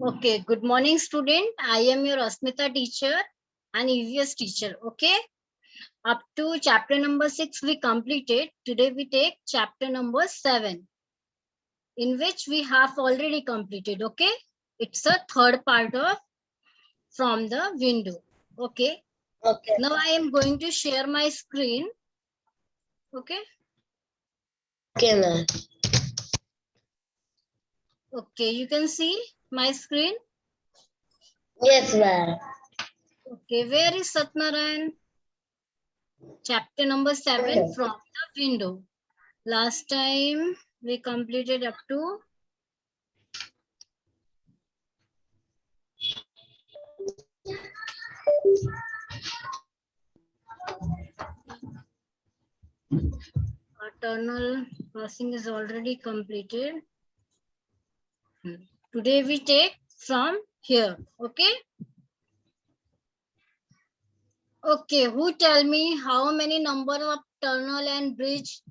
Okay, good morning, student. I am your Asmita teacher and EVS teacher. Okay, up to chapter number 6 we completed. Today we take chapter number 7, in which we have already completed. Okay, it's a third part of from the window. Okay, Okay. now I am going to share my screen. Okay, Okay, ma'am. okay, you can see my screen. Yes, ma'am. Okay, where is Satnarayan? Chapter number 7 from the window. Last time we completed up to tunnel crossing is already completed. Today we take from here. Okay. Okay. Who tell me how many number of tunnel and bridge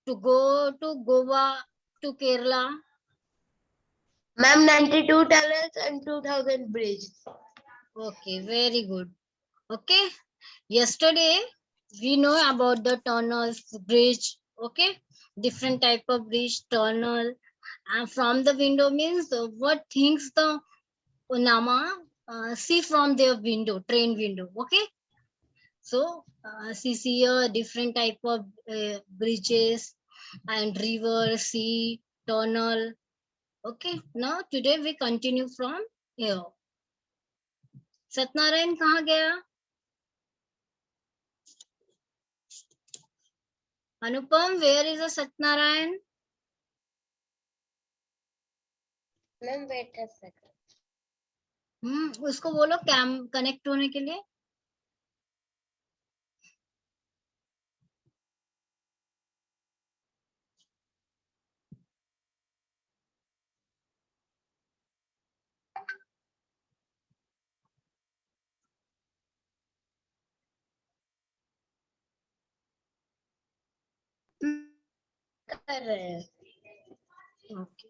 to go to Goa to Kerala? Ma'am, 92 tunnels and 2000 bridges. Okay. Very good. Okay. Yesterday we know about the tunnels, bridge. Okay. Different type of bridge, tunnel. And from the window means what things the Unama see from their window, train window. Okay. So see a different type of bridges and river, sea, tunnel. Okay. Now today we continue from here. Satyanarayan कहाँ गया? Anupam, where is the Satnarayan? Ma'am, wait a second. उसको बोलो cam connect होने के लिए. कर रहे हैं. Okay.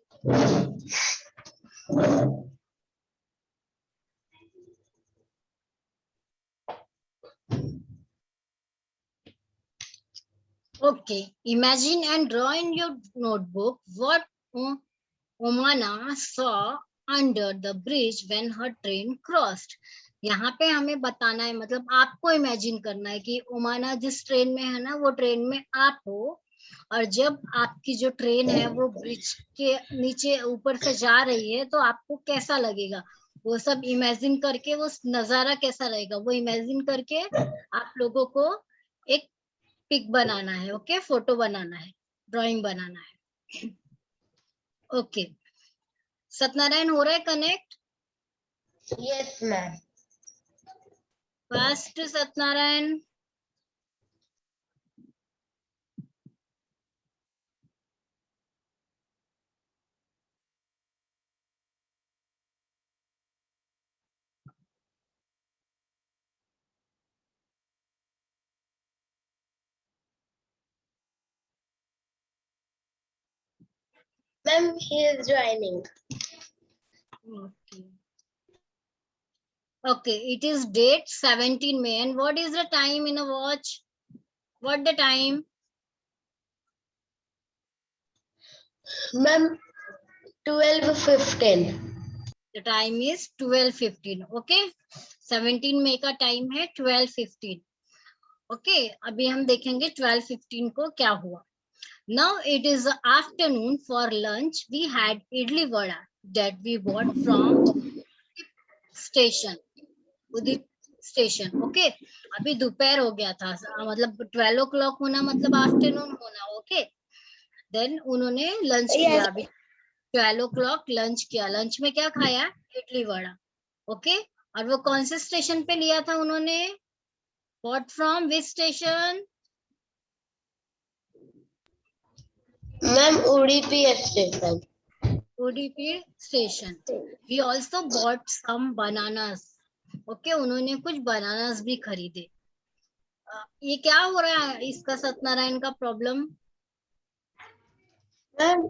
Okay. Imagine and draw in your notebook what Omana saw under the bridge when her train crossed. यहाँ पे हमें बताना है, मतलब आपको इमेजिन करना है कि ओमाना जिस ट्रेन में है ना, वो ट्रेन में आप हो, और जब आपकी जो ट्रेन है वो ब्रिज के नीचे ऊपर से जा रही है तो आपको कैसा लगेगा, वो सब इमेजिन करके वो नजारा कैसा रहेगा वो इमेजिन करके आप लोगों को एक पिक बनाना है. ओके, फोटो बनाना है, ड्राइंग बनाना है. ओके. सत्यनारायण हो रहा है connect? Yes, ma'am. Fast Satyanarayan. Ma'am, he is joining. Okay. Okay, it is date 17 May. And what is the time in a watch? What the time? Ma'am, 12:15. The time is 12:15. Okay, 17 May का time है 12:15. Okay, अभी हम देखेंगे 12:15 को क्या हुआ. Now it is the afternoon. For lunch we had idli vada that we bought from station. Udit station. Okay, अभी दोपहर हो गया था, मतलब 12 o'clock होना मतलब आफ्टरनून होना. ओके, देन उन्होंने लंच किया. Yes. अभी 12 o'clock लंच किया. लंच में क्या खाया? इडली वड़ा. ओके, और वो कौन से स्टेशन पे लिया था उन्होंने? Bought from which station? Ma'am, Udupi station. Udupi station. We also bought some bananas. Okay, उन्होंने कुछ बनानास भी खरीदे. ये क्या हो रहा है इसका सत्यनारायण का प्रॉब्लम? Ma'am,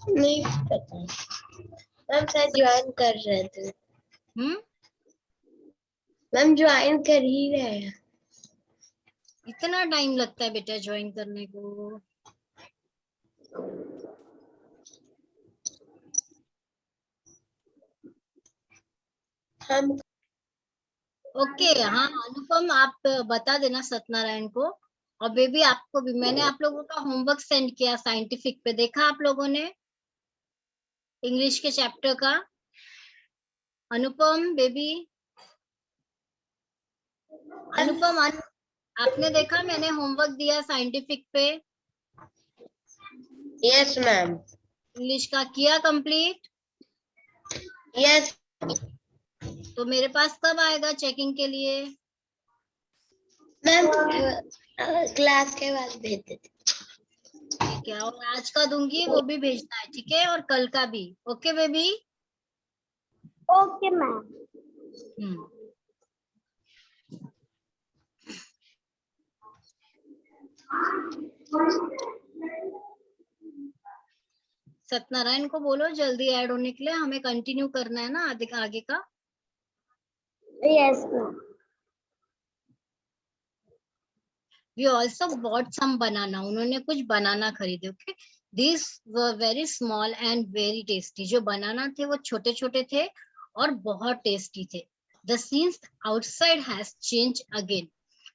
नहीं पता. मैम शायद ज्वाइन कर रहे थे। मैम ज्वाइन कर ही रहे हैं। इतना टाइम लगता है बेटा ज्वाइन करने को? हम ओके हाँ अनुपम, आप बता देना सत्यनारायण को। और बेबी आपको भी मैंने आप लोगों का होमवर्क सेंड किया साइंटिफिक पे, देखा आप लोगों ने इंग्लिश के चैप्टर का? अनुपम बेबी, अनुपम आपने देखा मैंने होमवर्क दिया साइंटिफिक पे? Yes ma'am. इंग्लिश का किया कंप्लीट? यस। तो मेरे पास कब आएगा चेकिंग के लिए? मैम क्लास के बाद भेज देते। ठीक है, और आज का दूंगी वो भी भेजना है, ठीक है, और कल का भी। Okay baby? Okay ma'am. Satyanarayan को बोलो जल्दी ऐड होने के लिए, हमें कंटिन्यू करना है ना आगे का। Yes ma'am. We also bought some banana. उन्होंने कुछ बनाना खरीदे। Okay, these were very small and very tasty. जो बनाना थे वो छोटे छोटे थे और बहुत टेस्टी थे। The scenes outside has changed again.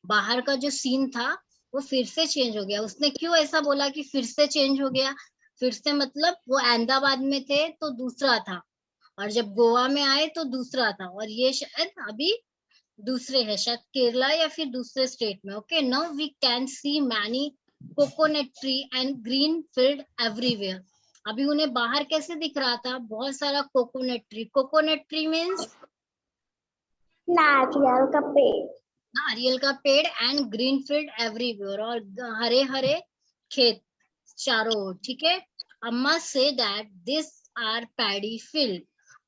बाहर का जो सीन था वो फिर से चेंज हो गया। उसने क्यों ऐसा बोला कि फिर से चेंज हो गया? फिर से मतलब वो अहमदाबाद में थे तो दूसरा था, और जब गोवा में आए तो दूसरा था, और ये शायद अभी दूसरे है, शायद केरला या फिर दूसरे स्टेट में। Okay, now we can see many coconut tree and green field everywhere. अभी उन्हें बाहर कैसे दिख रहा था? बहुत सारा coconut tree. Coconut tree means नारियल का पेड़। नारियल का पेड़, एंड ग्रीन फील्ड एवरीवेयर, और हरे हरे खेत चारों ओर। ठीक है, अम्मा से that this are paddy field.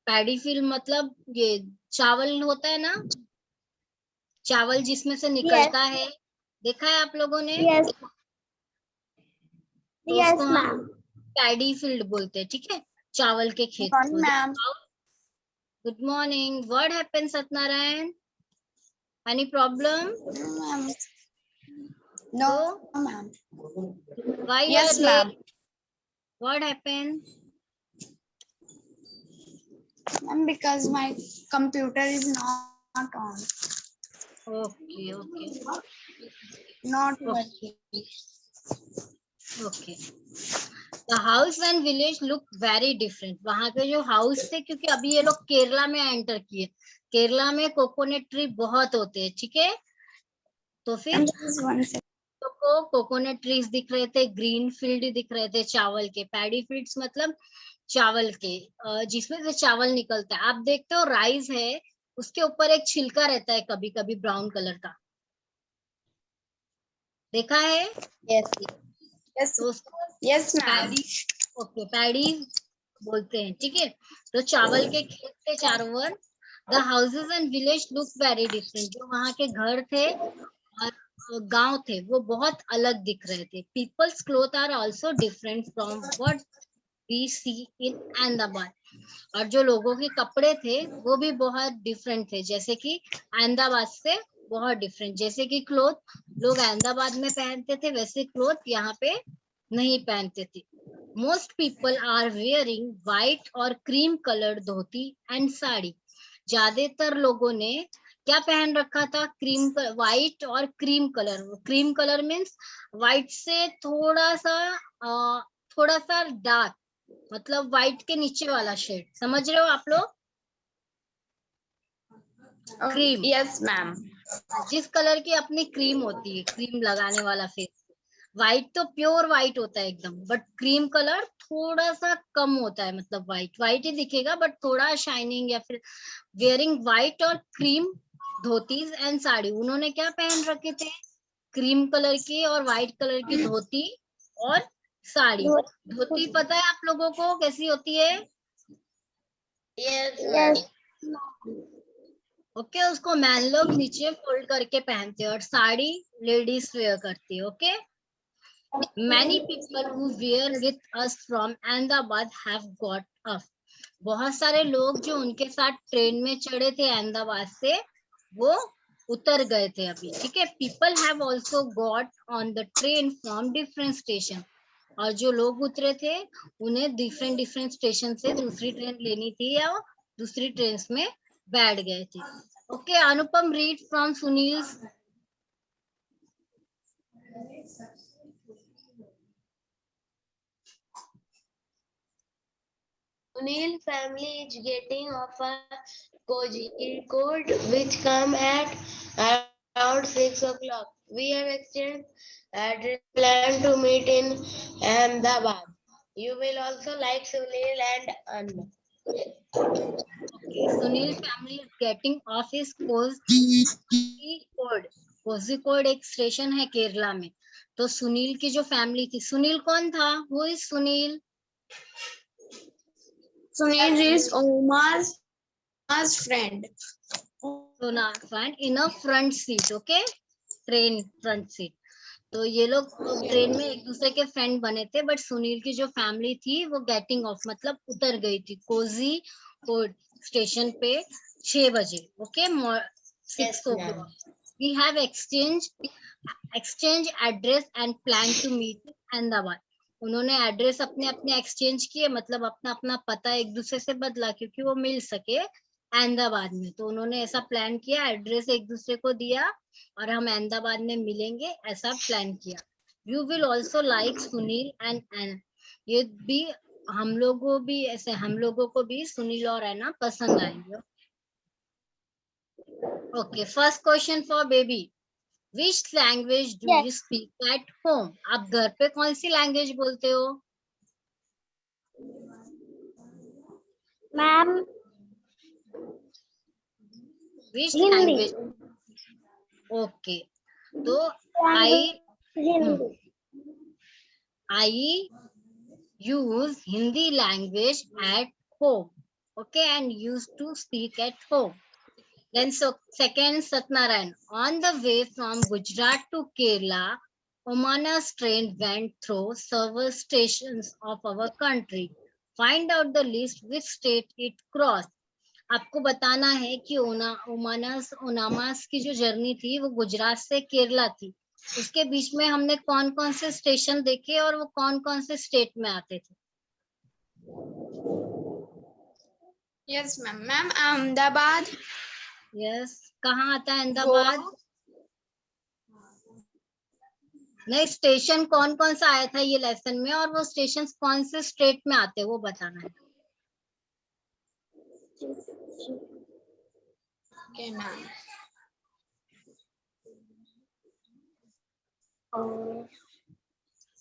Paddy field मतलब ये चावल होता है ना, चावल जिसमें से निकलता है, देखा है आप लोगों ने? यस तो यस उसको हम मैम। पैडी फील्ड बोलते हैं। ठीक है, चावल के खेत को। Ma'am. Good morning, what happened Satyanarayan? Any problem? No तो ma'am. Why you are yes ma'am. Late? What happened? Ma'am, because my computer is not on. Okay okay Not working. Okay. The house and village look very different. वहां के जो house थे, क्योंकि अभी ये लोग केरला में एंटर किए, केरला में कोकोनट ट्री बहुत होते हैं। ठीक है, तो फिर को कोकोनट ट्रीज दिख रहे थे, ग्रीन फील्ड दिख रहे थे चावल के। पैडी फील्ड्स मतलब चावल के, जिसमें से चावल निकलता है। आप देखते हो राइस है, उसके ऊपर एक छिलका रहता है कभी कभी ब्राउन कलर का, देखा है? Yes. Yes. तो उसको Yes, ma'am. Paddy, okay paddy बोलते हैं। ठीक है, तो चावल के खेत थे चारों ओर। The houses and village look very different. जो वहां के घर थे और गांव थे वो बहुत अलग दिख रहे थे। People's cloth are also different from what we see in Ahmedabad. और जो लोगों के कपड़े थे वो भी बहुत डिफरेंट थे, जैसे कि अहमदाबाद से बहुत डिफरेंट। जैसे कि क्लोथ लोग अहमदाबाद में पहनते थे, वैसे क्लोथ यहाँ पे नहीं पहनते थे। Most people are wearing white और cream coloured dhoti and sari. ज्यादातर लोगों ने क्या पहन रखा था? क्रीम, व्हाइट और cream colour. Cream colour means white से थोड़ा सा डार्क, मतलब व्हाइट के नीचे वाला शेड, समझ रहे हो आप लोग? Cream, Yes, ma'am. जिस कलर की अपनी क्रीम होती है, क्रीम लगाने वाला फेस। व्हाइट तो प्योर व्हाइट होता है एकदम, बट क्रीम कलर थोड़ा सा कम होता है, मतलब व्हाइट व्हाइट ही दिखेगा बट थोड़ा शाइनिंग, या फिर वेयरिंग व्हाइट और क्रीम धोतीज एंड साड़ी। उन्होंने क्या पहन रखे थे? क्रीम कलर की और व्हाइट कलर की धोती और साड़ी। धोती पता है आप लोगों को कैसी होती है? Yes. ओके, उसको मैन लोग नीचे फोल्ड करके पहनते हैं, और साड़ी लेडीज वेयर करती है। Okay, many people who were with us from Ahmedabad have got up. बहुत सारे लोग जो उनके साथ ट्रेन में चढ़े थे अहमदाबाद से, वो उतर गए थे अभी, ठीक है। People have also got on the train from different station, और जो लोग उतरे थे उन्हें डिफरेंट डिफरेंट स्टेशन से दूसरी ट्रेन लेनी थी या दूसरी ट्रेन में बैठ गए थे। Okay, Anupam read from Sunil. Sunil family is getting off a Kozhikode which come at around 6 o'clock. We have exchanged address plan to meet in Ahmedabad. You will also like Sunil and Anna. Okay, Sunil family is getting off his Kozhikode. Kozhikode एक station है केरला में। तो सुनील की जो family थी, सुनील कौन था? Who is Sunil? Sunil is Omar's friend. So now find in a front seat, okay? Train front seat. तो ये लोग ट्रेन में एक दूसरे के फ्रेंड बने थे, बट सुनील की जो फैमिली थी वो गेटिंग ऑफ मतलब उतर गई थी कोझिकोड स्टेशन पे 6 बजे। Okay, 6 o'clock. We have exchange address and plan to meet in Ahmedabad. उन्होंने एड्रेस अपने अपने एक्सचेंज किए, मतलब अपना अपना पता एक दूसरे से बदला क्योंकि वो मिल सके अहमदाबाद में। तो उन्होंने ऐसा प्लान किया, एड्रेस एक दूसरे को दिया और हम अहमदाबाद में मिलेंगे, ऐसा प्लान किया। You will also like Sunil and ये भी हम लोगों भी ऐसे हम लोगों को भी सुनील और ऐना पसंद आएंगे। Okay, first question for baby, which language do you speak at home? आप घर पे कौन सी लैंग्वेज बोलते हो? Ma'am which language? ओके, तो I use Hindi language at home. Okay, and used to speak at home. Then so second, Satnarayan. On the way from Gujarat to Kerala, Omana's train went through several stations of our country. Find out the list which state it crossed. आपको बताना है कि ओनामास की जो journey थी वो गुजरात से केरला थी, उसके बीच में हमने कौन कौन से स्टेशन देखे और वो कौन कौन से स्टेट में आते थे? Yes, ma'am. Ma'am, Ahmedabad. Yes, कहाँ आता है अहमदाबाद? नहीं, स्टेशन कौन कौन सा आया था ये लेसन में, और वो स्टेशन कौन से स्टेट में आते हैं वो बताना है। Okay, ma'am.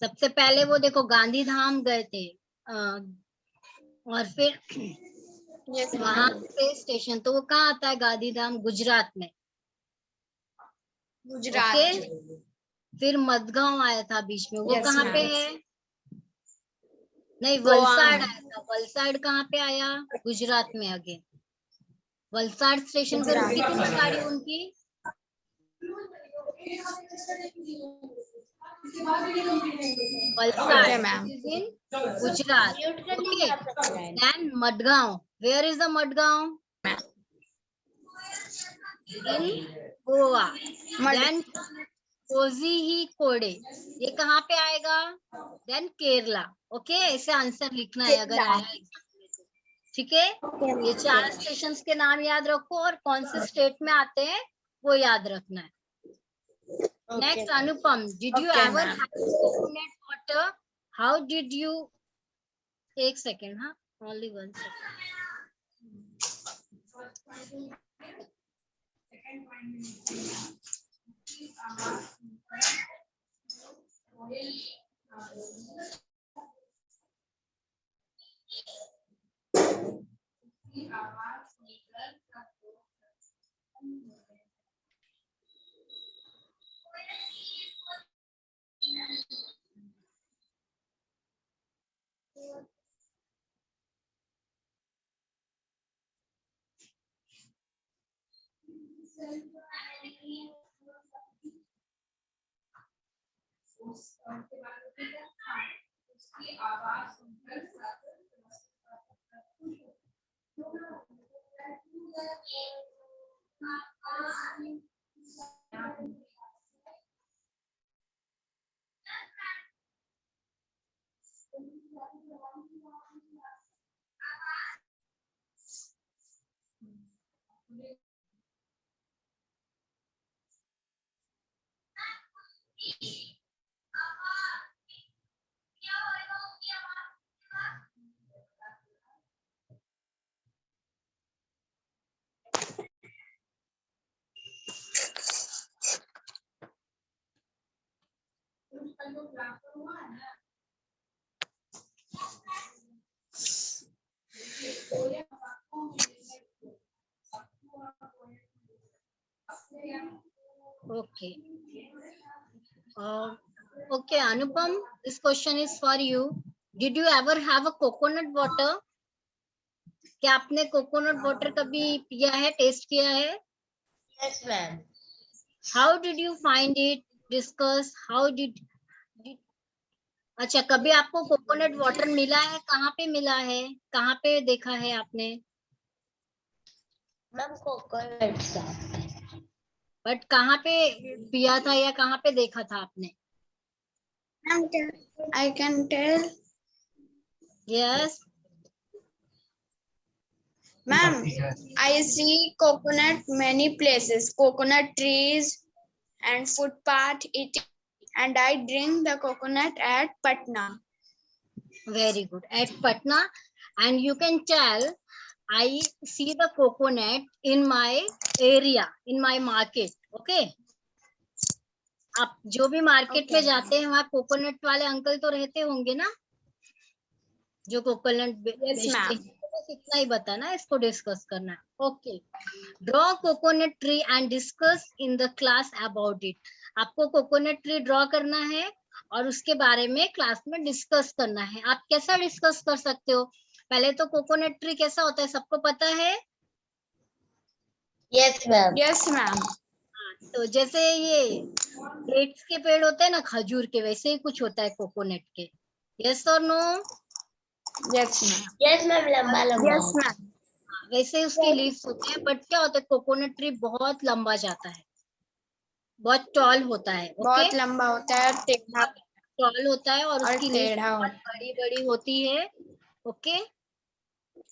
सबसे पहले वो देखो गांधी धाम गए थे, और फिर Yes, वहां ma'am. से स्टेशन, तो वो कहाँ आता है? गांधी धाम गुजरात में। Gujarat. ओके, फिर मडगांव आया था बीच में, वो Yes, कहाँ पे ma'am. है? नहीं, गोवा वलसाड़ में। आया था। वलसाड़ कहाँ पे आया? गुजरात में। अगेन वलसाड़ स्टेशन पे रुकी थी ना गाड़ी उनकी। Valsad Okay, ma'am. Is in Gujarat. Okay, then Madgaon, where is the Madgaon? In Goa. Then Kozhikode, ये कहाँ पे आएगा? देन केरला। ओके, ऐसे आंसर लिखना है अगर आया एग्जाम में तो, ठीक है। ये 4 स्टेशन के नाम याद रखो और कौन से स्टेट में आते हैं वो याद रखना है। Next, Anupam, did you Okay, ever ma'am. Have coconut water? How did you? एक सेकेंड, हाँ, only 1 second. Okay. Okay, Anupam, this question is for you. Did you ever have a coconut water? क्या आपने coconut water कभी पिया है, test किया है? Yes, ma'am. How did you find it? Discuss. How did अच्छा, कभी आपको कोकोनट वाटर मिला है? कहाँ पे मिला है? कहाँ पे देखा है आपने? Ma'am, coconut का. बट कहाँ पे पिया था या कहाँ पे देखा था आपने? I can tell. Yes. Ma'am, I see coconut many places, coconut trees and footpath eating, and I drink the coconut at Patna. Very good. At Patna, and you can tell, I see the coconut in my area, in my market. Okay. आप जो भी market में जाते हैं वहाँ coconut वाले uncle तो रहते होंगे ना, जो कोकोनट बेचते हैं। बस इतना ही बताना, इसको डिस्कस करना। Okay, draw coconut tree and discuss in the class about it. आपको कोकोनट ट्री ड्रॉ करना है और उसके बारे में क्लास में डिस्कस करना है। आप कैसा डिस्कस कर सकते हो? पहले तो कोकोनट ट्री कैसा होता है सबको पता है? Yes, ma'am. Yes, ma'am. तो जैसे ये डेट्स के पेड़ होते हैं ना, खजूर के, वैसे ही कुछ होता है कोकोनट के। यस और no? Yes, ma'am. Yes, ma'am. लंबा लंबा. Yes, ma'am. वैसे ही उसके लीव्स होते हैं, बट क्या होता है, कोकोनट ट्री बहुत लंबा जाता है, बहुत टॉल होता है। बहुत लंबा होता है, टेढ़ा टॉल होता है और उसकी लीव्स टेढ़ा बहुत बड़ी बड़ी होती है। ओके,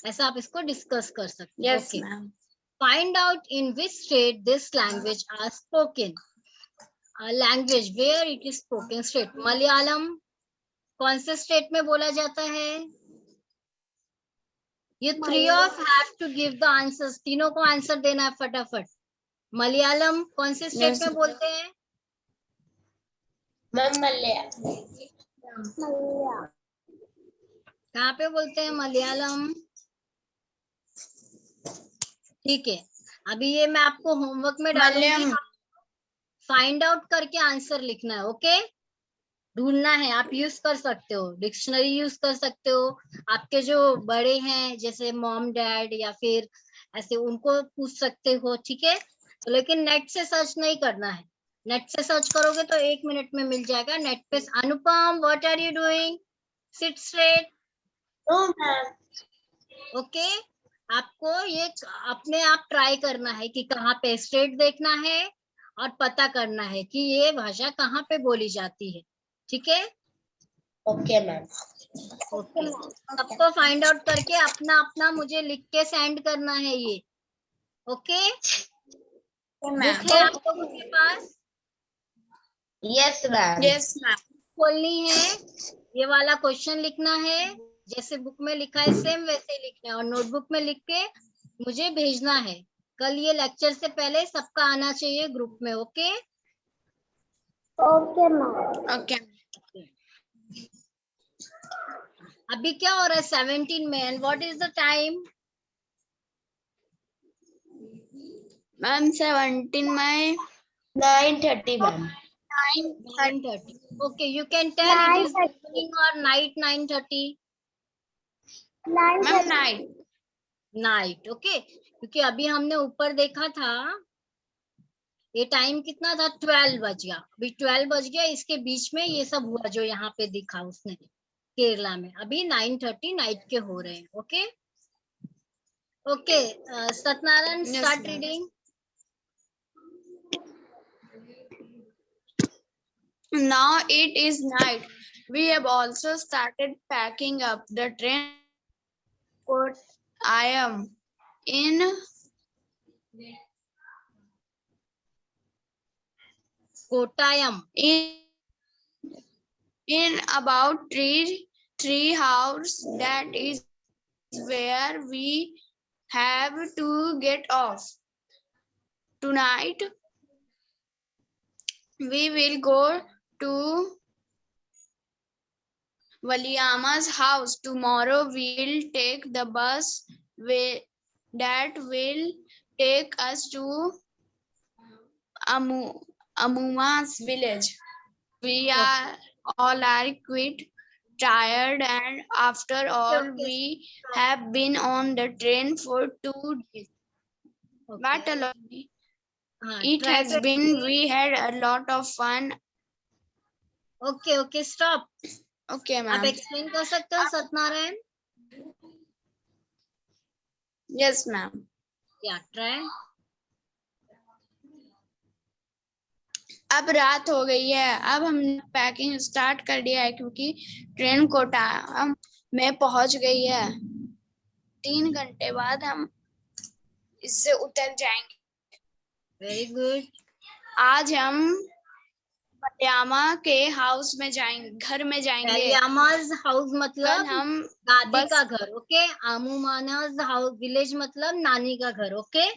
ऐसा आप इसको डिस्कस कर सकते हैं। Yes, ma'am. Find out in which state this language are spoken. Language where it is spoken state. Malayalam कौन से स्टेट में बोला जाता है? You three of have to give the answers. तीनों को आंसर देना है फटाफट। मलयालम कौन से स्टेट में बोलते हैं? Ma'am, मलया. कहाँ पे बोलते हैं मलयालम? ठीक है, अभी ये मैं आपको होमवर्क में डालूंगी, फाइंड आउट करके आंसर लिखना है। ओके, ढूंढना है। आप यूज कर सकते हो, डिक्शनरी यूज कर सकते हो, आपके जो बड़े हैं जैसे मॉम डैड या फिर ऐसे, उनको पूछ सकते हो। ठीक है, तो लेकिन नेट से सर्च नहीं करना है। नेट से सर्च करोगे तो 1 मिनट में मिल जाएगा नेट पे। Anupam, what are you doing? Sit straight. Okay, आपको ये अपने आप ट्राई करना है कि कहाँ पे स्ट्रेट देखना है और पता करना है कि ये भाषा कहाँ पे बोली जाती है। ठीक है? Okay ma'am. ओके, सबको फाइंड आउट करके अपना अपना मुझे लिख के सेंड करना है ये। ओके, बुक है आप लोगों के पास? Yes ma'am. Yes ma'am. खोलनी है, ये वाला क्वेश्चन लिखना है, जैसे बुक में लिखा है सेम वैसे ही लिखना है, और नोटबुक में लिख के मुझे भेजना है। कल ये लेक्चर से पहले सबका आना चाहिए ग्रुप में। Okay okay ma'am. ओके। अभी क्या हो रहा है? 17 में। And what is the time? Ma'am 17 में 9:30 ma'am. 9:30. Okay, you can tell it is evening or night. 9:30. Ma'am night. Night, okay, क्योंकि अभी हमने ऊपर देखा था, ये टाइम कितना था? 12 बज गया। अभी 12 बज गया, इसके बीच में ये सब हुआ जो यहाँ पे दिखा उसने केरला में। अभी 9:30 नाइट के हो रहे हैं। Okay Okay, Satnarayan, Yes, start ma'am. reading. Now it is night. We have also started packing up. The train port I am in Kottayam. in about three hours. That is where we have to get off. Tonight we will go to Valiama's house. Tomorrow we'll take the bus that will take us to Amuma's village. We are all are quite tired, and after all, Okay. we have been on the train for 2 days. But Okay. a lot. हाँ, It try has to been. explain. We had a lot of fun. Okay, stop. Okay, आप ma'am. explain कर सकते हो Satyanarayan? Yes, ma'am. Yeah, try. अब रात हो गई है. अब हमने पैकिंग स्टार्ट कर दिया है क्योंकि ट्रेन कोटा में पहुंच गई है. 3 घंटे बाद हम इससे उतर जाएंगे. Very good. आज हम पटियामा के हाउस में जाएंगे, घर में जाएंगे. Valiama's house कल मतलब हम दादी बस का घर. ओके. Amumana's house village मतलब नानी का घर. Okay.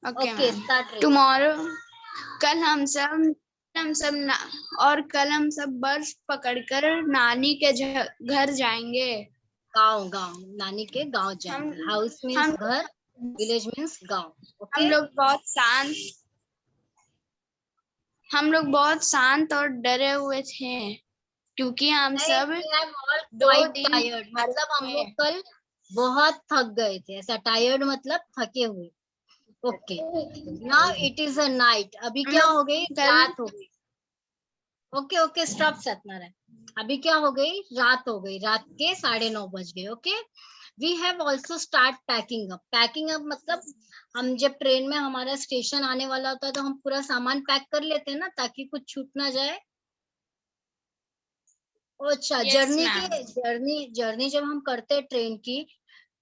Okay start reading. Tomorrow कल हम सब और कल हम सब बस पकड़कर नानी के घर जाएंगे. गांव नानी के गांव जाएंगे. हाउस मीन्स घर, विलेज मीन्स गांव. ओके. हम लोग बहुत शांत और डरे हुए थे क्योंकि हम सब 2 दिन टायर्ड मतलब हम लोग कल बहुत थक गए थे. ऐसा टायर्ड मतलब थके हुए. Okay. Now it is a night. अभी क्या हो गई? रात हो गई. Okay stop Satyanarayan. अभी क्या हो गई? रात हो गई. रात के 9:30 बज गए. Okay. We have also start packing up. Packing up मतलब हम जब ट्रेन में हमारा स्टेशन आने वाला होता है तो हम पूरा सामान पैक कर लेते हैं ना, ताकि कुछ छूट ना जाए. अच्छा. जर्नी जब हम करते हैं ट्रेन की,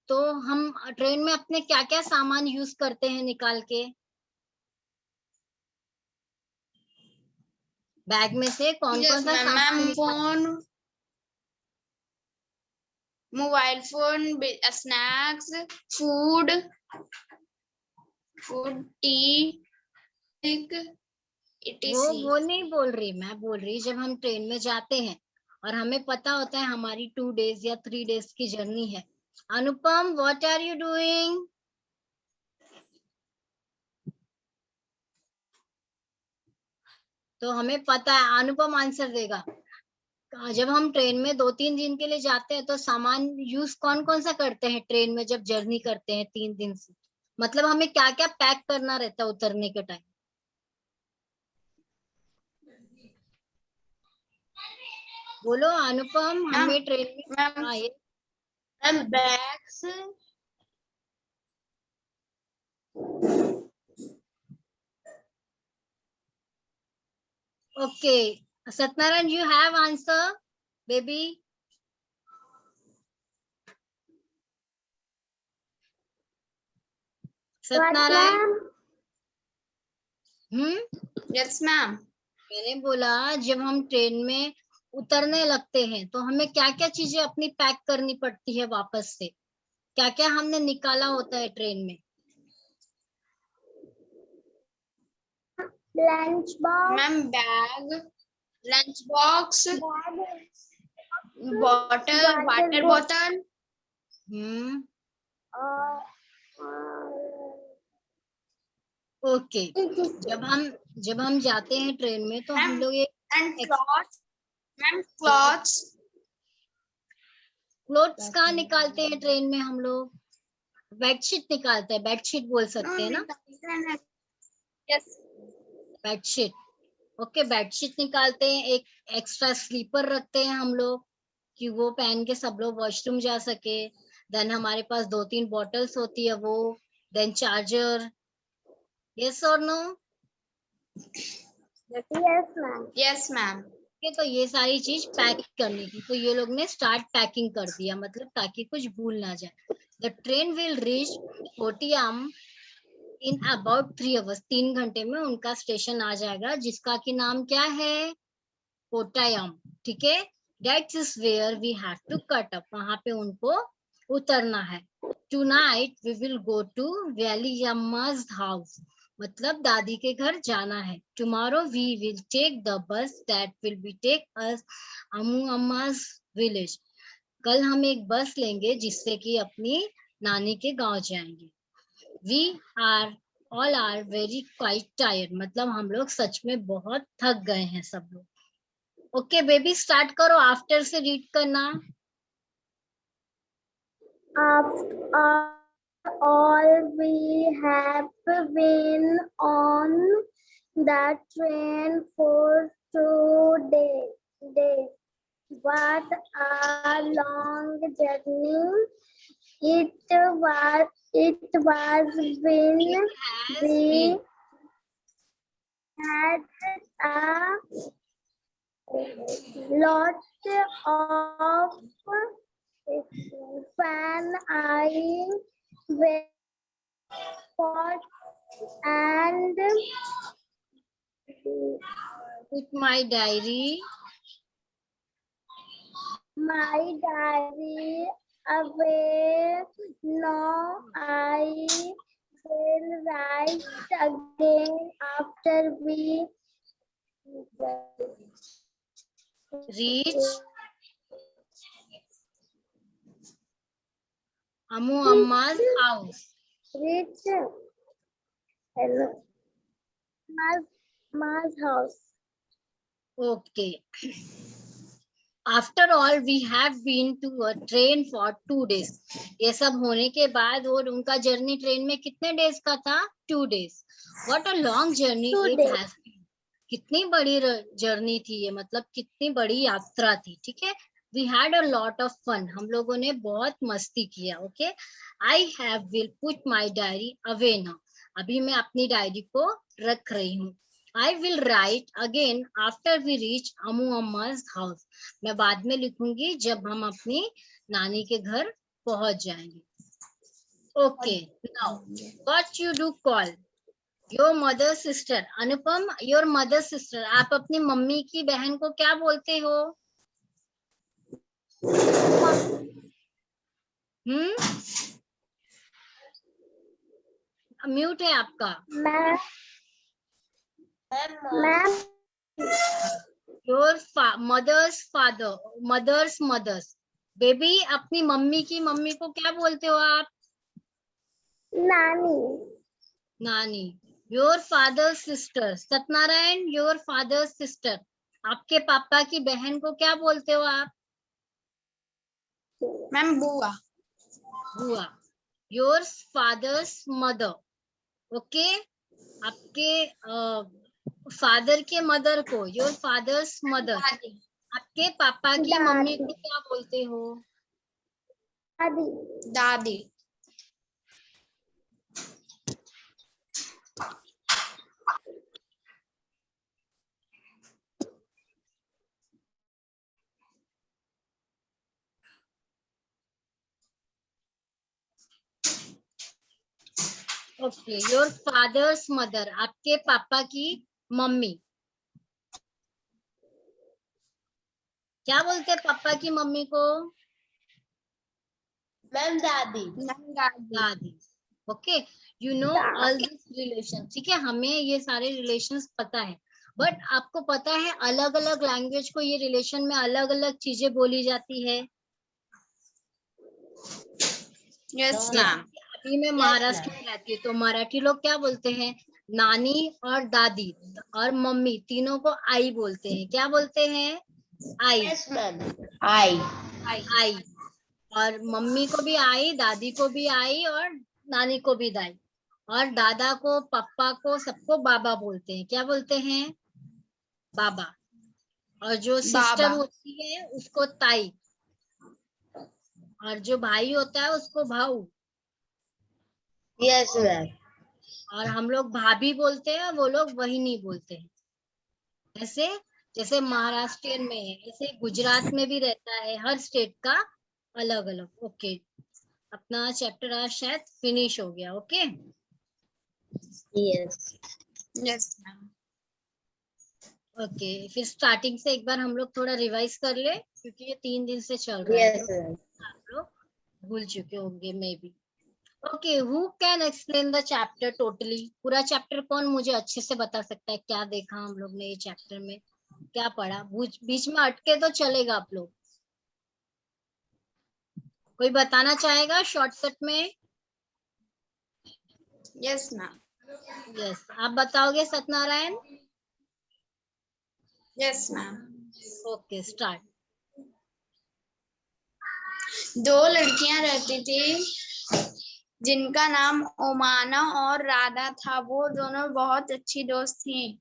तो हम ट्रेन में अपने क्या क्या सामान यूज करते हैं निकाल के? बैग में से कौन सा सामान? Phone, mobile phone, snacks, food, T, वो नहीं बोल रही. मैं बोल रही जब हम ट्रेन में जाते हैं और हमें पता होता है हमारी 2 days या 3 days की जर्नी है. अनुपम, व्हाट आर यू डूइंग? तो हमें पता है. अनुपम आंसर देगा. जब हम ट्रेन में 2-3 दिन के लिए जाते हैं तो सामान यूज कौन सा करते हैं ट्रेन में जब जर्नी करते हैं 3 दिन से? मतलब हमें क्या क्या पैक करना रहता है उतरने के टाइम? बोलो अनुपम. हमें ट्रेन में bags, okay. Satyanarayan, you have answer, baby? Satyanarayan. Yes ma'am. मैंने बोला जब हम ट्रेन में उतरने लगते हैं तो हमें क्या क्या चीजें अपनी पैक करनी पड़ती है वापस से? क्या क्या हमने निकाला होता है ट्रेन में? Lunch box, ma'am bag, lunch box, bottle, water bottle. Okay. जब हम जाते हैं ट्रेन में तो हम लोग एंड क्लॉथ्स. मैम क्लॉथ्स कहाँ निकालते हैं ट्रेन में? हम लोग बेडशीट निकालते हैं. बेडशीट बोल सकते हैं ना? यस. बेडशीट. ओके. बेडशीट निकालते हैं. एक एक्स्ट्रा स्लीपर रखते हैं हम लोग कि वो पहन के सब लोग वॉशरूम जा सके. देन हमारे पास 2-3 बॉटल्स होती है वो, देन चार्जर, यस और नो? Yes ma'am. तो ये सारी चीज पैक करनी थी, तो ये लोग ने स्टार्ट पैकिंग कर दिया, मतलब ताकि कुछ भूल ना जाए। The train will reach Kottayam in about 3 hours, 3 घंटे में उनका स्टेशन आ जाएगा, जिसका की नाम क्या है? कोट्टायम, ठीक है। That is where we have to cut up, वहां पे उनको उतरना है। Tonight we will go to Valiyamma's house, मतलब दादी के घर जाना है। Tomorrow we will take the bus that will be take us Ammu Amma's village, कल हम एक बस लेंगे जिससे कि अपनी नानी के गांव जाएंगे। We are all are very quite tired, मतलब हम लोग सच में बहुत थक गए हैं सब लोग। ओके बेबी, स्टार्ट करो, आफ्टर से रीड करना। After all, we have been on the train for 2 days. What a long journey it was. When we had a lot of fun. I fought and Put my diary away. Now I will write again after we reach Amu Amma's house. reach Ma's house. Okay. After all, we have been to a train for 2 days. ये सब होने के बाद और उनका journey train में कितने days का था? 2 days. What a long journey 2 it days. has been. कितनी बड़ी जर्नी थी ये, मतलब कितनी बड़ी यात्रा थी, ठीक है। We had a lot of fun. हम लोगों ने बहुत मस्ती किया, okay. I will put my diary away now. अभी मैं अपनी डायरी को रख रही हूँ। I will write again after we reach Amu Amma's house. मैं बाद में लिखूंगी जब हम अपनी नानी के घर पहुंच जाएंगे। Okay, now what you do call your mother sister? Anupam, your mother sister, आप अपनी मम्मी की बहन को क्या बोलते हो? म्यूट है आपका। Ma'am. Your mother's father, mother's mothers. Baby, अपनी मम्मी की मम्मी को क्या बोलते हो आप? नानी. नानी. Your father's sister, Satyanarayan, your father's sister, आपके पापा की बहन को क्या बोलते हो आप? मैम बुआ। बुआ. Your father's mother, okay. आपके फादर के मदर को योर फादर्स मदर, आपके पापा की मम्मी को क्या बोलते हो? दादी. दादी। ओके, योर फादर्स मदर, आपके पापा की मम्मी क्या बोलते हैं पापा की मम्मी को? मैम दादी. दादी. Okay, you know all this relation, ठीक है, हमें ये सारे रिलेशंस पता है, बट आपको पता है अलग अलग लैंग्वेज को ये रिलेशन में अलग अलग चीजें बोली जाती है। Yes ma'am. अभी मैं महाराष्ट्र में रहती हूँ, तो मराठी लोग क्या बोलते हैं? नानी और दादी और मम्मी तीनों को आई बोलते हैं। क्या बोलते हैं? आई. Yes ma'am. आई. आई. और मम्मी को भी आई, दादी को भी आई और नानी को भी दाई, और दादा को, पापा को, सबको बाबा बोलते हैं। क्या बोलते हैं? बाबा. और जो सिस्टर होती है उसको ताई, और जो भाई होता है उसको भाऊ, Yes, ma'am. और हम लोग भाभी बोलते हैं, वो लोग वही नहीं बोलते हैं। ऐसे जैसे महाराष्ट्र में है, ऐसे गुजरात में भी रहता है, हर स्टेट का अलग अलग। ओके, अपना चैप्टर आज शायद फिनिश हो गया। Okay Yes. Yes ma'am. Okay, फिर स्टार्टिंग से एक बार हम लोग थोड़ा रिवाइज कर ले, क्योंकि ये 3 दिन से चल रहा है Yes, तो ma'am. आप लोग भूल चुके होंगे may be. Okay, who can explain the chapter totally? पूरा चैप्टर कौन मुझे अच्छे से बता सकता है? क्या देखा हम लोग ने ये चैप्टर में, क्या पढ़ा? बीच में अटके तो चलेगा आप लोग। कोई बताना चाहेगा शॉर्टकट में? Yes ma'am. यस, आप बताओगे Satyanarayan? Yes ma'am. Okay, start. 2 लड़कियां रहती थी जिनका नाम ओमाना और राधा था। वो दोनों बहुत अच्छी दोस्त थी।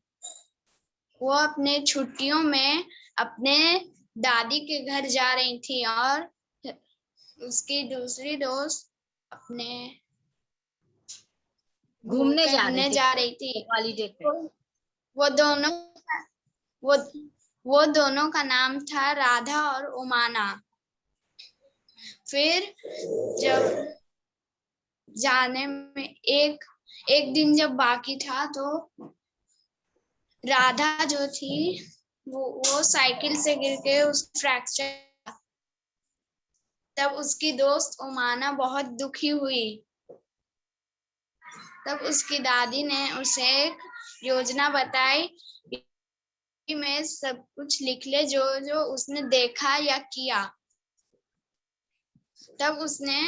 वो अपने छुट्टियों में अपने दादी के घर जा रही थी और उसकी दूसरी दोस्त अपने घूमने जा रही थी। हॉलीडे पे। वो दोनों वो वो दोनों का नाम था राधा और ओमाना। फिर जब जाने में एक दिन जब बाकी था तो राधा जो थी वो साइकिल से गिर के उस फ्रैक्चर। तब उसकी दोस्त ओमाना बहुत दुखी हुई। तब उसकी दादी ने उसे एक योजना बताई कि मैं सब कुछ लिख ले जो जो उसने देखा या किया। तब उसने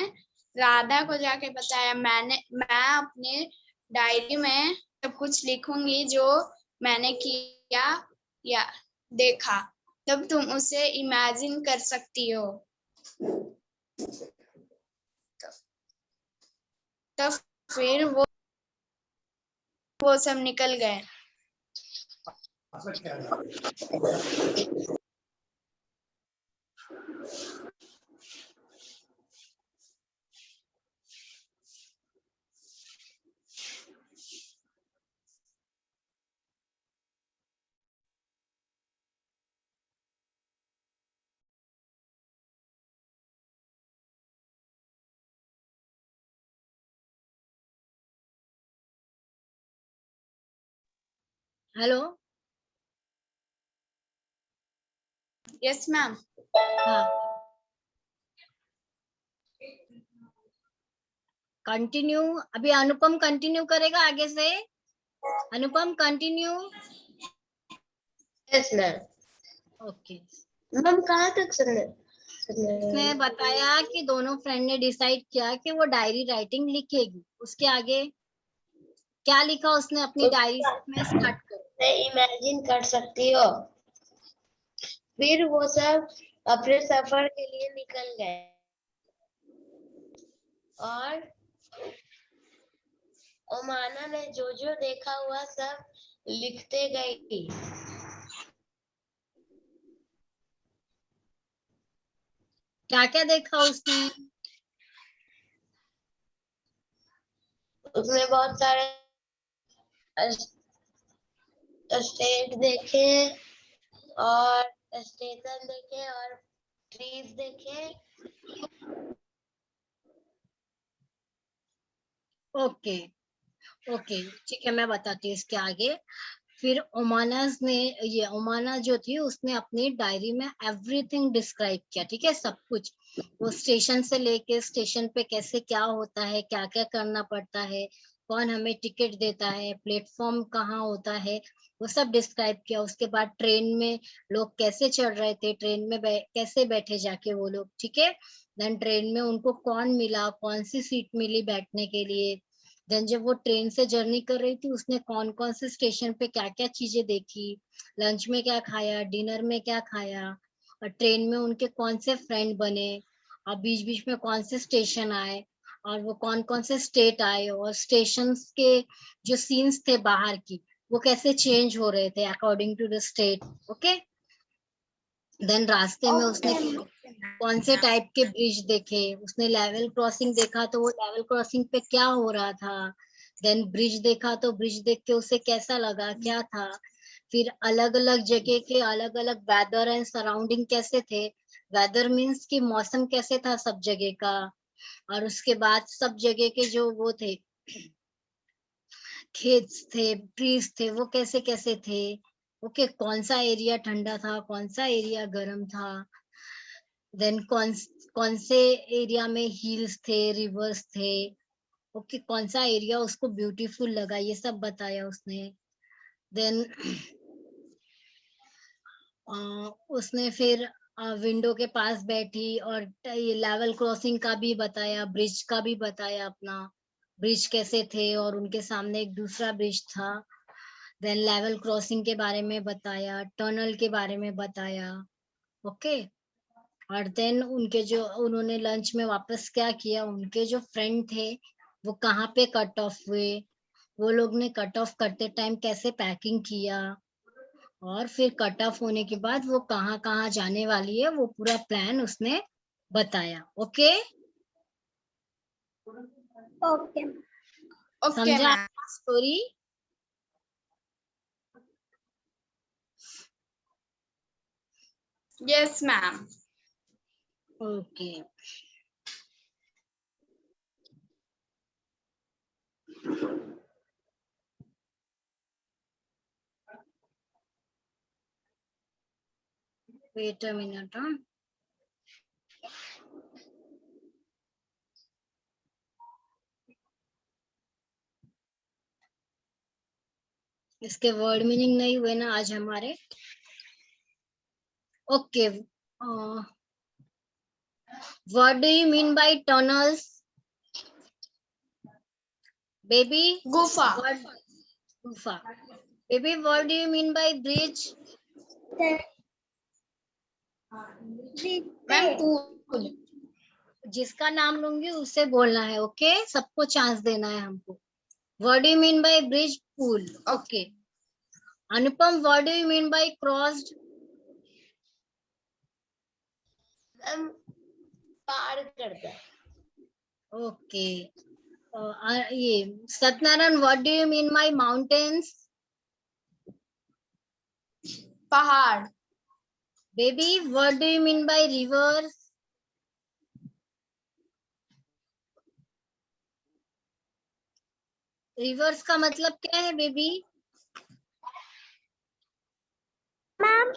राधा को जाके बताया, मैं अपने डायरी में सब कुछ लिखूंगी जो मैंने किया या देखा। तब तुम उसे इमेजिन कर सकती हो। तब फिर वो सब निकल गए। हेलो। Yes ma'am. हाँ, कंटिन्यू। अभी अनुपम कंटिन्यू करेगा आगे से। Anupam continue. Yes, ma'am. Okay. Ma'am कहाँ तक सुनने? उसने बताया कि दोनों फ्रेंड ने डिसाइड किया कि वो डायरी राइटिंग लिखेगी। उसके आगे क्या लिखा उसने अपनी डायरी में? स्टार्ट करो। इमेजिन कर सकती हो। फिर वो सब अपने सफर के लिए निकल गए और ओमाना ने जो जो देखा हुआ सब लिखते गई। क्या क्या देखा उसने? उसने बहुत सारे स्टेट देखे और स्टेशन देखे और ट्रीज देखे। ओके ओके, ठीक है, मैं बताती हूँ इसके आगे। फिर ओमाना जो थी उसने अपनी डायरी में एवरीथिंग डिस्क्राइब किया। ठीक है, सब कुछ। वो स्टेशन से लेके स्टेशन पे कैसे क्या होता है, क्या क्या करना पड़ता है, कौन हमें टिकट देता है, प्लेटफॉर्म कहाँ होता है, वो सब डिस्क्राइब किया। उसके बाद ट्रेन में लोग कैसे चढ़ रहे थे, ट्रेन में कैसे बैठे जाके वो लोग। ठीक है, देन ट्रेन में उनको कौन मिला, कौन सी सीट मिली बैठने के लिए। देन जब वो ट्रेन से जर्नी कर रही थी उसने कौन कौन से स्टेशन पे क्या क्या चीजें देखी, लंच में क्या खाया, डिनर में क्या खाया, और ट्रेन में उनके कौन से फ्रेंड बने, और बीच बीच में कौन से स्टेशन आए, और वो कौन कौन से स्टेट आए, और स्टेशन के जो सीन्स थे बाहर की वो कैसे चेंज हो रहे थे according to the state. Okay, then रास्ते में उसने कौन से टाइप के ब्रिज देखे, उसने लेवल क्रॉसिंग देखा तो वो लेवल क्रॉसिंग पे क्या हो रहा था, देन ब्रिज देखा तो ब्रिज देख के उसे कैसा लगा, क्या था, फिर अलग अलग जगह के अलग अलग वेदर एंड सराउंडिंग कैसे थे, वेदर मीन्स कि मौसम कैसे था सब जगह का, और उसके बाद सब जगह के जो वो थे खेत थे, ट्रीज थे, वो कैसे कैसे थे, ओके, कौन सा एरिया ठंडा था, कौन सा एरिया गर्म था, देन कौन से एरिया में हिल्स थे, रिवर्स थे, ओके, कौन सा एरिया उसको ब्यूटीफुल लगा, ये सब बताया उसने। देन उसने फिर विंडो के पास बैठी और ये लेवल क्रॉसिंग का भी बताया, ब्रिज का भी बताया, अपना ब्रिज कैसे थे और उनके सामने एक दूसरा ब्रिज था, देन लेवल क्रॉसिंग के बारे में बताया, टनल के बारे में बताया, ओके। और देन उनके जो उन्होंने लंच में वापस क्या किया, उनके जो फ्रेंड थे वो कहाँ पे कट ऑफ हुए, वो लोग ने कट ऑफ करते टाइम कैसे पैकिंग किया, और फिर कट ऑफ होने के बाद वो कहाँ कहाँ जाने वाली है, वो पूरा प्लान उसने बताया, ओके। ओके ओके समझा मैम। आपका story? Yes ma'am. Okay, wait a minute. इसके वर्ड मीनिंग नहीं हुए ना आज हमारे, okay. What do you mean by tunnels baby? गुफा। गुफा। Baby, what do you mean by bridge? Ma'am पूल। जिसका नाम लूंगी उससे बोलना है, ओके, सबको चांस देना है हमको। What do you mean by bridge? पूल, okay. Anupam, what do you mean by crossed? Ma'am पार करता है। ओके। ये Satyanarayan, what do you mean by mountains? पहाड़। Baby, what do you mean by rivers? Rivers का मतलब क्या है बेबी? Ma'am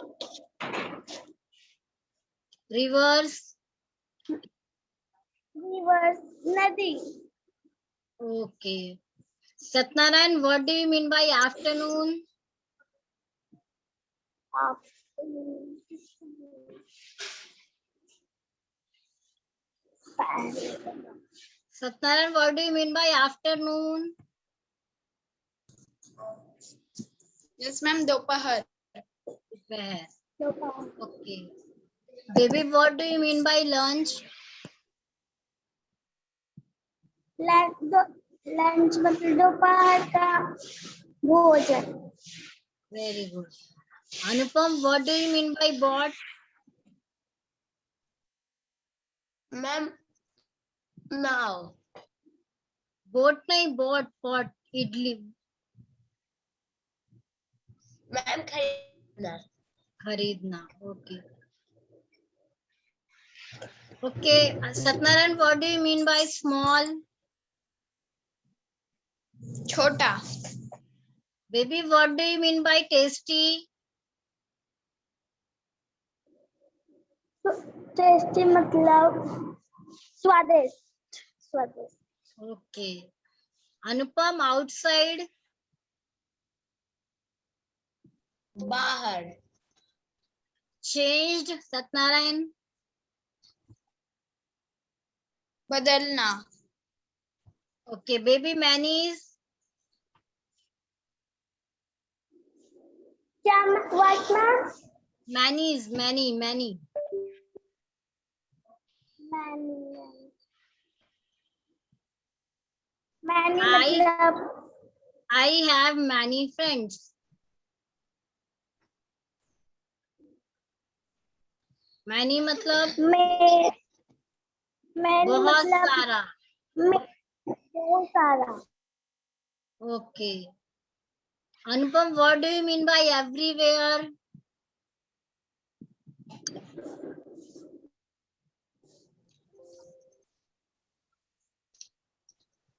rivers. रिवर्स नदी। Okay. Satyanarayan, what do you mean by afternoon? Satyanarayan, what do you mean by afternoon? Yes ma'am दोपहर। दोपहर, okay. Baby, what do you mean by lunch? Lunch मतलब दोपहर का भोजन। Very good. Anupam, what do you mean by bought? Ma'am नाव। Boat नहीं, bought, pot, idli. Ma'am खरीदना। खरीदना, okay. Okay. Satyanarayan, what do you mean by small? छोटा। Baby, what do you mean by tasty? Tasty मतलब स्वादिष्ट। स्वादिष्ट। ओके। अनुपम, आउटसाइड? बाहर। Changed, Satyanarayan? बदलना। ओके। Baby, manies? क्या what ma'am? Manies, many, many. Many I मतलब have many friends. मैनी मतलब मैं मैंने बहुत मतलब सारा। बहुत सारा। Okay Anupam, what do you mean by everywhere?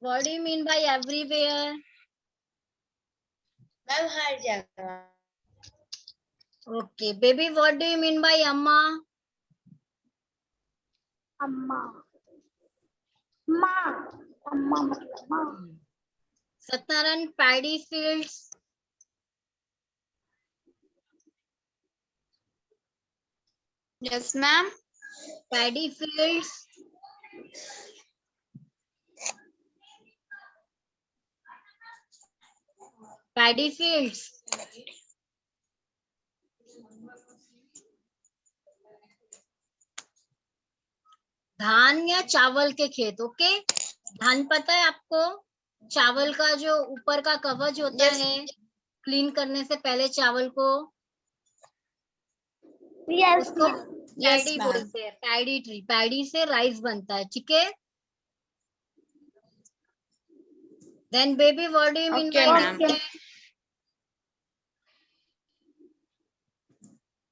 What do you mean by everywhere? Ma'am हर जगह। Okay baby, what do you mean by amma? अम्मा माँ अम्मा मतलब माँ। Satyanarayan, paddy fields. Yes ma'am. Paddy fields. Paddy fields. धान या चावल के खेत। ओके धान पता है आपको? चावल का जो ऊपर का कवच होता Yes. है, क्लीन करने से पहले चावल को, यस उसको Yes, पैडी ma'am. बोलते हैं। पैडी ट्री, पैडी से राइस बनता है। ठीक है। Then baby, what do you mean Okay, by ma'am.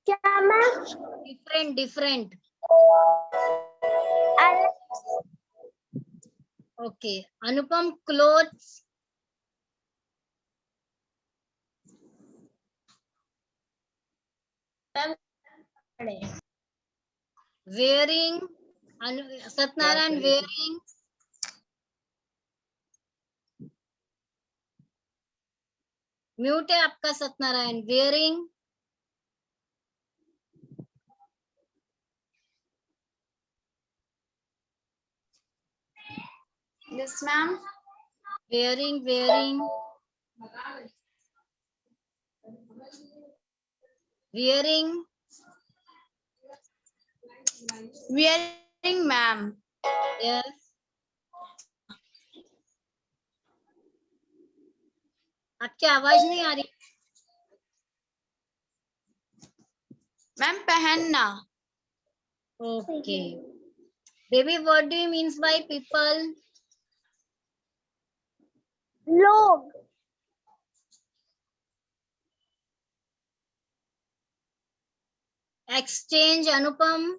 क्या ma'am? Different? Different. Okay Anupam, clothes. Wearing. Satyanarayan, wearing. Mute है आपका Satyanarayan. Wearing. Yes, ma'am. Wearing, wearing, wearing. Wearing, ma'am. Yes. आपकी आवाज नहीं आ रही। Ma'am, पहनना. Okay baby, what do you means by people? लोग एक्सचेंज अनुपम।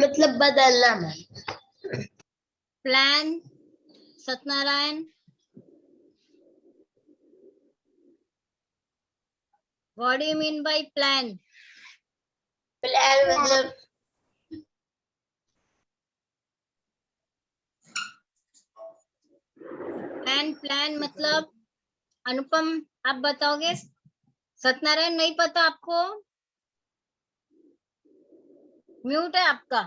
मतलब बदलना ma'am. Plan Satyanarayan. What do you mean bye plan? Plan मतलब प्लान मतलब अनुपम आप बताओगे? सत्यनारायण नहीं पता आपको? म्यूट है आपका।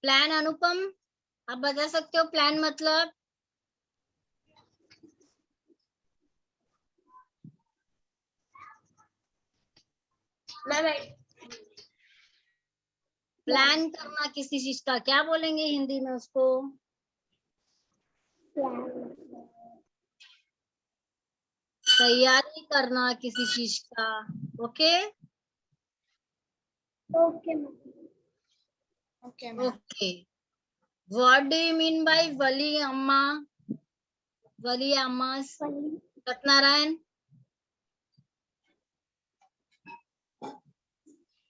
प्लान अनुपम आप बता सकते हो प्लान मतलब? मैम प्लान करना किसी चीज का क्या बोलेंगे हिंदी में उसको? तैयारी करना किसी चीज का। Okay okay Okay, ma'am. Okay what do you mean by Valli Amma? Valli Amma Satyanarayan.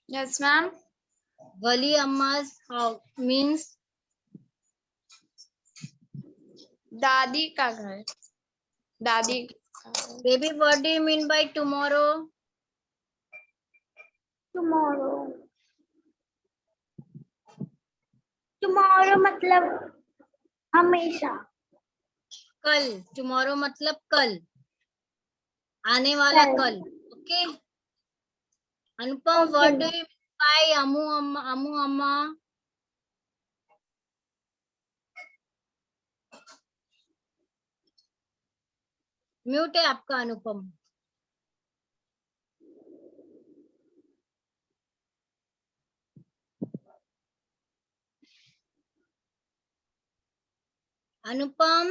Yes, ma'am. Valli Amma's means दादी का घर. दादी का घर. Baby, what do you mean by tomorrow? Tomorrow tomorrow मतलब हमेशा। कल। टुमारो मतलब कल, आने वाला कल। कल। Okay Anupam, Okay, what do ma'am. You mean bye Amu अम्मा? अमू अम्मा म्यूट है आपका अनुपम। Anupam,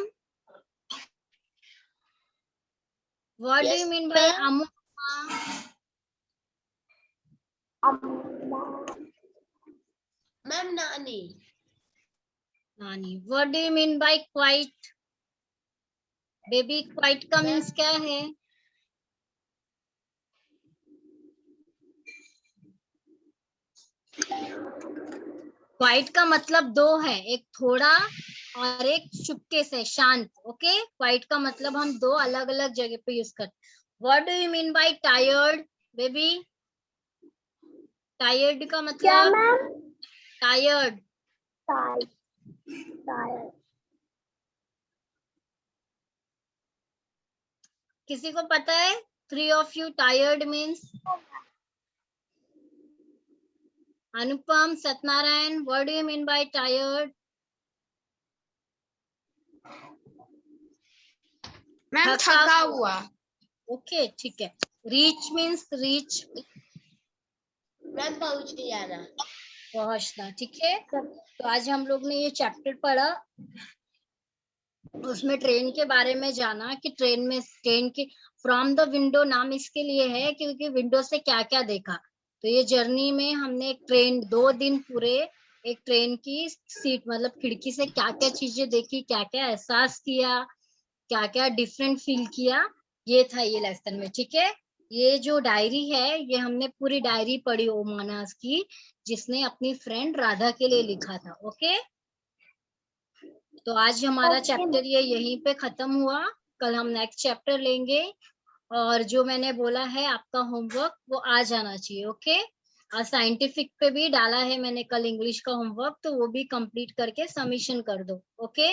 what do Yes, you mean by ma'am. amuma? Ma'am, Nani. Nani, what do you mean by quite? Baby, quite का Ma'am. means क्या है? Quite का मतलब दो है, एक थोड़ा और एक चुपके से शांत. ओके, क्वाइट का मतलब हम दो अलग अलग जगह पे यूज करते. What do you mean bye tired baby? Tired का क्या मतलब मैम? टायर्ड. टायर्ड. किसी को पता है? 3 of you tired means? Anupam, Satnarayan, what do you mean by tired? Ma'am थका हुआ. ओके, ठीक है. रीच मीन्स रीच, मैम पहुंच जाना. पहुंचना. ठीक है, तो आज हम लोग ने ये चैप्टर पढ़ा, उसमें ट्रेन के बारे में जाना कि ट्रेन की फ्रॉम द विंडो नाम इसके लिए है क्योंकि विंडो से क्या क्या देखा. तो ये जर्नी में हमने एक ट्रेन 2 दिन पूरे एक ट्रेन की सीट मतलब खिड़की से क्या क्या चीजें देखी, क्या क्या एहसास किया, क्या क्या डिफरेंट फील किया, ये था ये लेसन में. ठीक है, ये जो डायरी है ये हमने पूरी डायरी पढ़ी ओमानास की, जिसने अपनी फ्रेंड राधा के लिए लिखा था. ओके, तो आज हमारा Okay, चैप्टर ये यहीं पे खत्म हुआ. कल हम नेक्स्ट चैप्टर लेंगे, और जो मैंने बोला है आपका होमवर्क वो आ जाना चाहिए. ओके, और साइंटिफिक पे भी डाला है मैंने कल इंग्लिश का होमवर्क, तो वो भी कंप्लीट करके सबमिशन कर दो. Okay,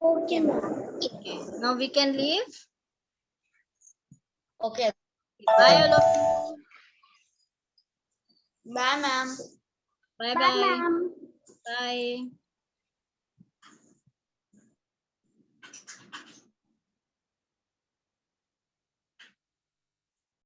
okay ma'am. Now we can leave. Okay. Bye all of you. Bye ma'am. Bye Bye bye ma'am. Bye.